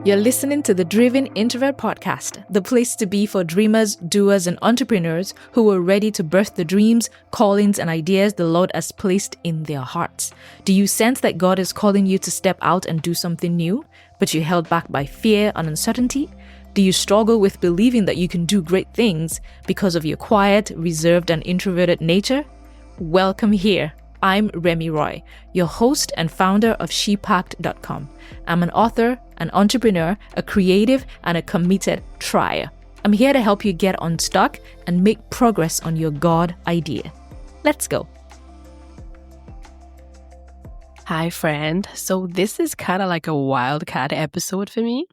You're listening to the Driven Introvert Podcast, the place to be for dreamers, doers, and entrepreneurs who are ready to birth the dreams, callings, and ideas the Lord has placed in their hearts. Do you sense that God is calling you to step out and do something new, but you're held back by fear and uncertainty? Do you struggle with believing that you can do great things because of your quiet, reserved, and introverted nature? Welcome here. I'm Remy Roy, your host and founder of shepacked.com. I'm an author, an entrepreneur, a creative, and a committed trier. I'm here to help you get unstuck and make progress on your God idea. Let's go. Hi, friend. So this is kind of like a wildcat episode for me.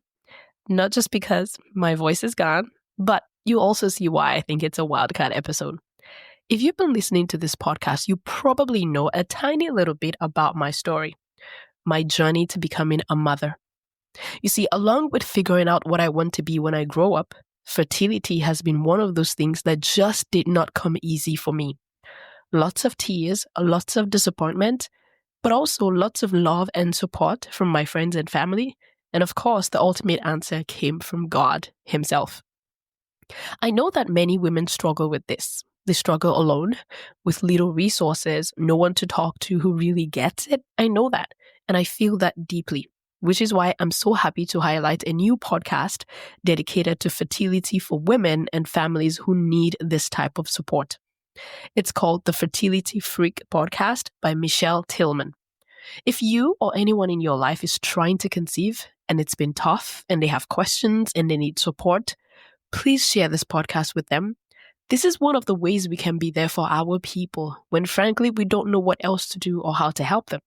Not just because my voice is gone, but you also see why I think it's a wildcat episode. If you've been listening to this podcast, you probably know a tiny little bit about my story, my journey to becoming a mother. You see, along with figuring out what I want to be when I grow up, fertility has been one of those things that just did not come easy for me. Lots of tears, lots of disappointment, but also lots of love and support from my friends and family. And of course, the ultimate answer came from God Himself. I know that many women struggle with this. They struggle alone, with little resources, no one to talk to who really gets it. I know that, and I feel that deeply, which is why I'm so happy to highlight a new podcast dedicated to fertility for women and families who need this type of support. It's called the Fertility Freak Podcast by Michelle Tillman. If you or anyone in your life is trying to conceive and it's been tough and they have questions and they need support, please share this podcast with them. This is one of the ways we can be there for our people when frankly we don't know what else to do or how to help them.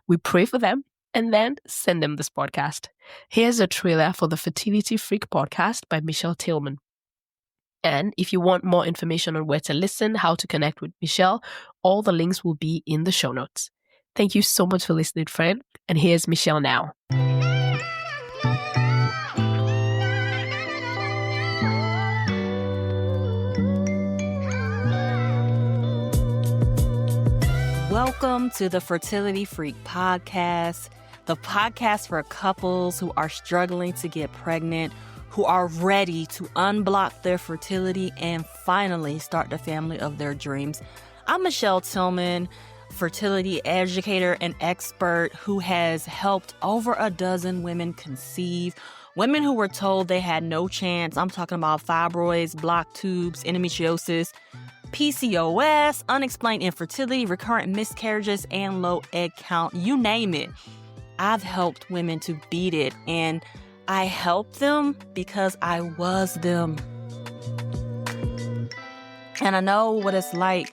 We pray for them and then send them this podcast. Here's a trailer for the Fertility Freak Podcast by Michelle Tillman. And if you want more information on where to listen, how to connect with Michelle, all the links will be in the show notes. Thank you so much for listening, friend. And here's Michelle now. Welcome to the Fertility Freak Podcast, the podcast for couples who are struggling to get pregnant, who are ready to unblock their fertility and finally start the family of their dreams. I'm Michelle Tillman, fertility educator and expert who has helped over a dozen women conceive, women who were told they had no chance. I'm talking about fibroids, blocked tubes, endometriosis, PCOS, unexplained infertility, recurrent miscarriages, and low egg count, you name it. I've helped women to beat it, and I helped them because I was them. And I know what it's like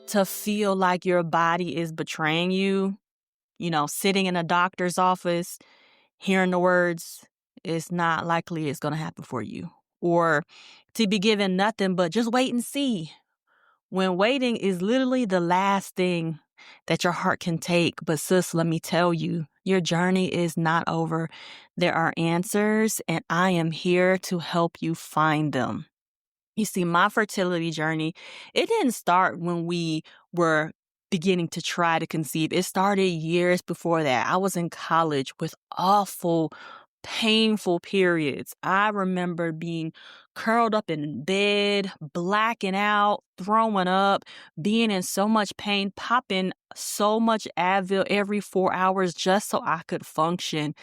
to feel like your body is betraying you, sitting in a doctor's office, hearing the words, it's not likely it's going to happen for you, or to be given nothing but just wait and see. When waiting is literally the last thing that your heart can take. But sis, let me tell you, your journey is not over. There are answers, and I am here to help you find them. You see, my fertility journey, it didn't start when we were beginning to try to conceive. It started years before that. I was in college with awful, painful periods. I remember being curled up in bed, blacking out, throwing up, being in so much pain, popping so much Advil every 4 hours just so I could function.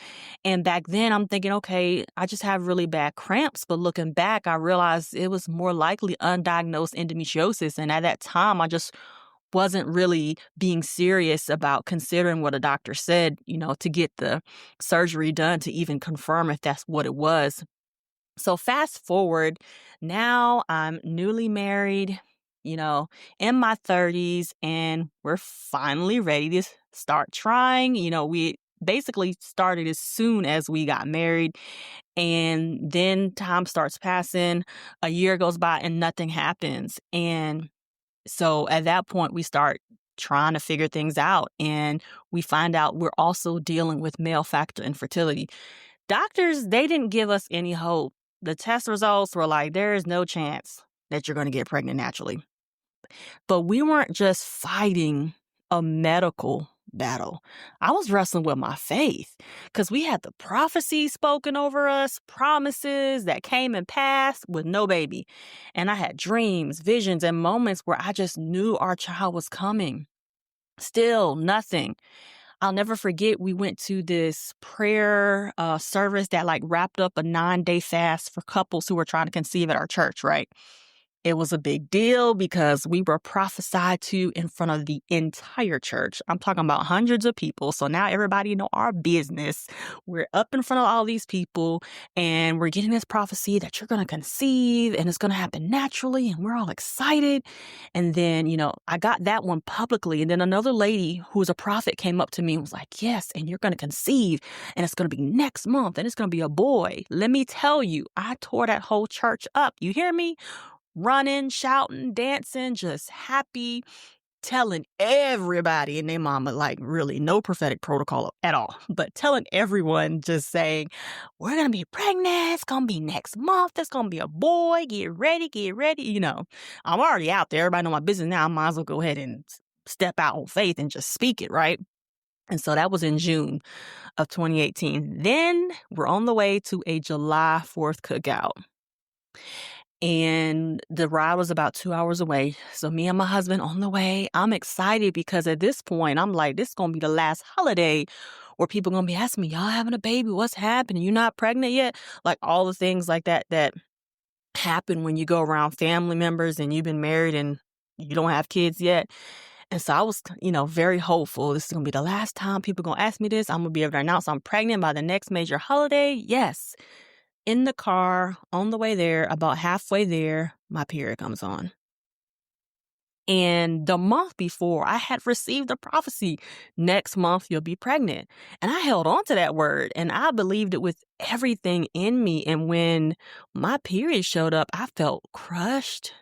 And back then I'm thinking, okay, I just have really bad cramps. But looking back, I realized it was more likely undiagnosed endometriosis. And at that time, I just wasn't really being serious about considering what a doctor said, to get the surgery done to even confirm if that's what it was. So fast forward, now I'm newly married, in my 30s, and we're finally ready to start trying. We basically started as soon as we got married, and then time starts passing, a year goes by and nothing happens. And so at that point, we start trying to figure things out, and we find out we're also dealing with male factor infertility. Doctors, they didn't give us any hope. The test results were like, there is no chance that you're going to get pregnant naturally. But we weren't just fighting a medical battle. I was wrestling with my faith because we had the prophecy spoken over us, promises that came and passed with no baby. And I had dreams, visions, and moments where I just knew our child was coming. Still nothing. I'll never forget, we went to this prayer service that like wrapped up a 9-day fast for couples who were trying to conceive at our church, right? It was a big deal because we were prophesied to in front of the entire church. I'm talking about hundreds of people. So now everybody know our business. We're up in front of all these people and we're getting this prophecy that you're going to conceive and it's going to happen naturally. And we're all excited. And then, I got that one publicly. And then another lady who was a prophet came up to me and was like, yes, and you're going to conceive and it's going to be next month and it's going to be a boy. Let me tell you, I tore that whole church up. You hear me? Running, shouting, dancing, just happy, telling everybody and their mama, like really no prophetic protocol at all, but telling everyone, just saying, we're going to be pregnant. It's going to be next month. It's going to be a boy. Get ready, get ready. I'm already out there. Everybody know my business now. I might as well go ahead and step out on faith and just speak it, right? And so that was in June of 2018. Then we're on the way to a July 4th cookout. And the ride was about 2 hours away. So me and my husband on the way, I'm excited because at this point, I'm like, this is going to be the last holiday where people are going to be asking me, y'all having a baby? What's happening? You're not pregnant yet? Like all the things like that happen when you go around family members and you've been married and you don't have kids yet. And so I was, very hopeful. This is going to be the last time people are going to ask me this. I'm going to be able to announce I'm pregnant by the next major holiday. Yes. In the car, on the way there, about halfway there, my period comes on. And the month before, I had received a prophecy. Next month, you'll be pregnant. And I held on to that word, and I believed it with everything in me. And when my period showed up, I felt crushed.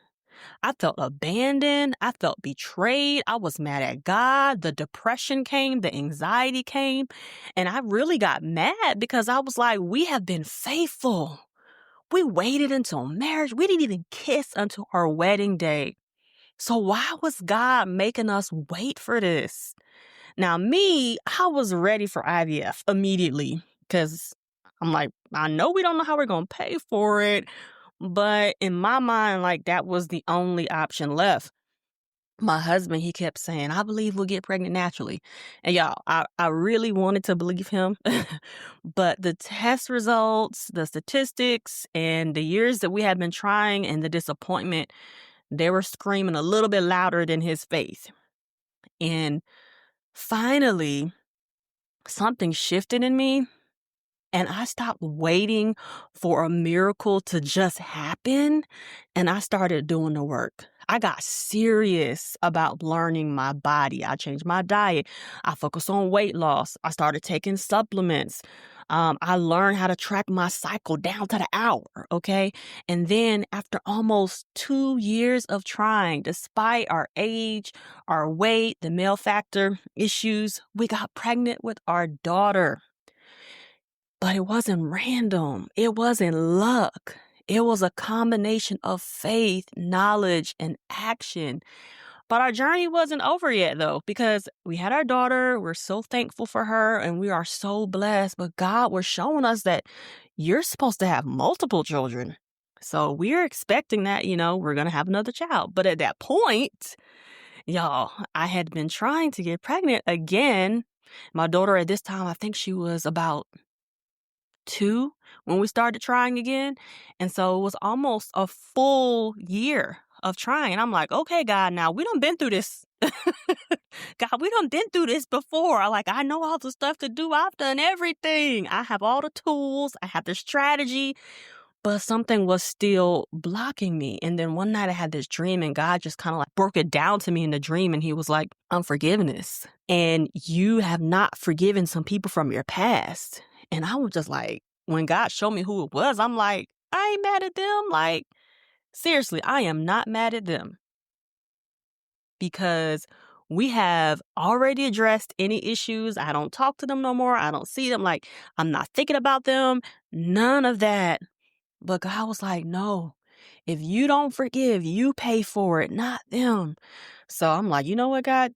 I felt abandoned. I felt betrayed. I was mad at God. The depression came. The anxiety came. And I really got mad because I was like, we have been faithful. We waited until marriage. We didn't even kiss until our wedding day. So why was God making us wait for this? Now, me, I was ready for IVF immediately because I'm like, I know we don't know how we're going to pay for it. But in my mind, like that was the only option left. My husband, he kept saying, I believe we'll get pregnant naturally. And y'all, I really wanted to believe him. But the test results, the statistics, and the years that we had been trying and the disappointment, they were screaming a little bit louder than his faith. And finally, something shifted in me. And I stopped waiting for a miracle to just happen. And I started doing the work. I got serious about learning my body. I changed my diet. I focused on weight loss. I started taking supplements. I learned how to track my cycle down to the hour. Okay. And then after almost 2 years of trying, despite our age, our weight, the male factor issues, we got pregnant with our daughter. But it wasn't random. It wasn't luck. It was a combination of faith, knowledge, and action. But our journey wasn't over yet, though, because we had our daughter. We're so thankful for her, and we are so blessed. But God was showing us that you're supposed to have multiple children. So we're expecting that, we're going to have another child. But at that point, y'all, I had been trying to get pregnant again. My daughter at this time, I think she was about 2 when we started trying again. And so it was almost a full year of trying. And I'm like, okay, God, now we done been through this. God, we done been through this before. I know all the stuff to do. I've done everything. I have all the tools. I have the strategy. But something was still blocking me. And then one night I had this dream and God just kind of broke it down to me in the dream. And he was like, unforgiveness. And you have not forgiven some people from your past. And I was just like, when God showed me who it was, I'm like, I ain't mad at them. Seriously, I am not mad at them. Because we have already addressed any issues. I don't talk to them no more. I don't see them. I'm not thinking about them. None of that. But God was like, no, if you don't forgive, you pay for it, not them. So I'm like, you know what, God?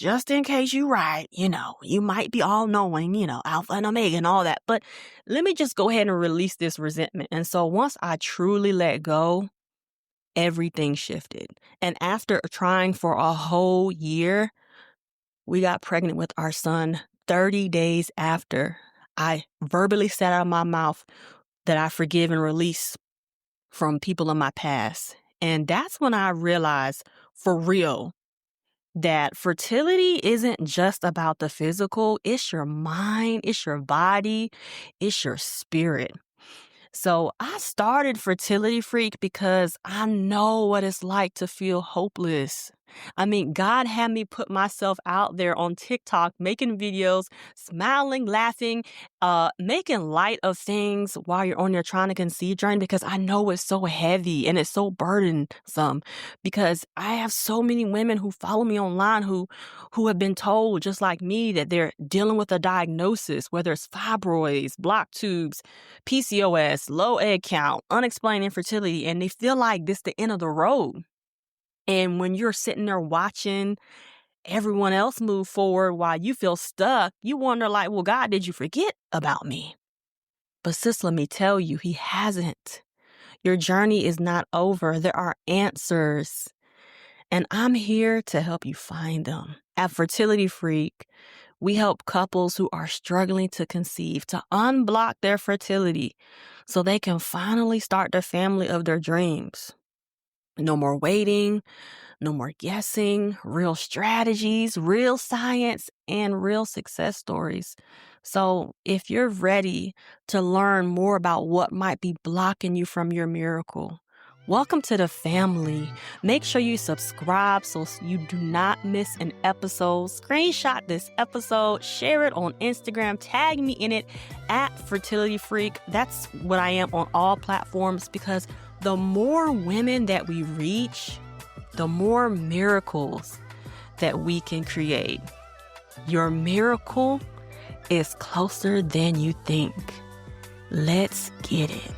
just in case you're right, you might be all knowing, Alpha and Omega and all that. But let me just go ahead and release this resentment. And so once I truly let go, everything shifted. And after trying for a whole year, we got pregnant with our son 30 days after I verbally said out of my mouth that I forgive and release from people in my past. And that's when I realized for real that fertility isn't just about the physical. It's your mind, it's your body, it's your spirit. So I started Fertility Freak because I know what it's like to feel hopeless. I mean, God had me put myself out there on TikTok, making videos, smiling, laughing, making light of things while you're on your trying to conceive journey, because I know it's so heavy and it's so burdensome, because I have so many women who follow me online who have been told, just like me, that they're dealing with a diagnosis, whether it's fibroids, blocked tubes, PCOS, low egg count, unexplained infertility, and they feel like this is the end of the road. And when you're sitting there watching everyone else move forward while you feel stuck, you wonder like, well, God, did you forget about me? But sis, let me tell you, he hasn't. Your journey is not over. There are answers. And I'm here to help you find them. At Fertility Freak, we help couples who are struggling to conceive to unblock their fertility so they can finally start the family of their dreams. No more waiting, no more guessing, real strategies, real science, and real success stories. So if you're ready to learn more about what might be blocking you from your miracle, welcome to the family. Make sure you subscribe so you do not miss an episode. Screenshot this episode, share it on Instagram, tag me in it at Fertility Freak. That's what I am on all platforms, because the more women that we reach, the more miracles that we can create. Your miracle is closer than you think. Let's get it.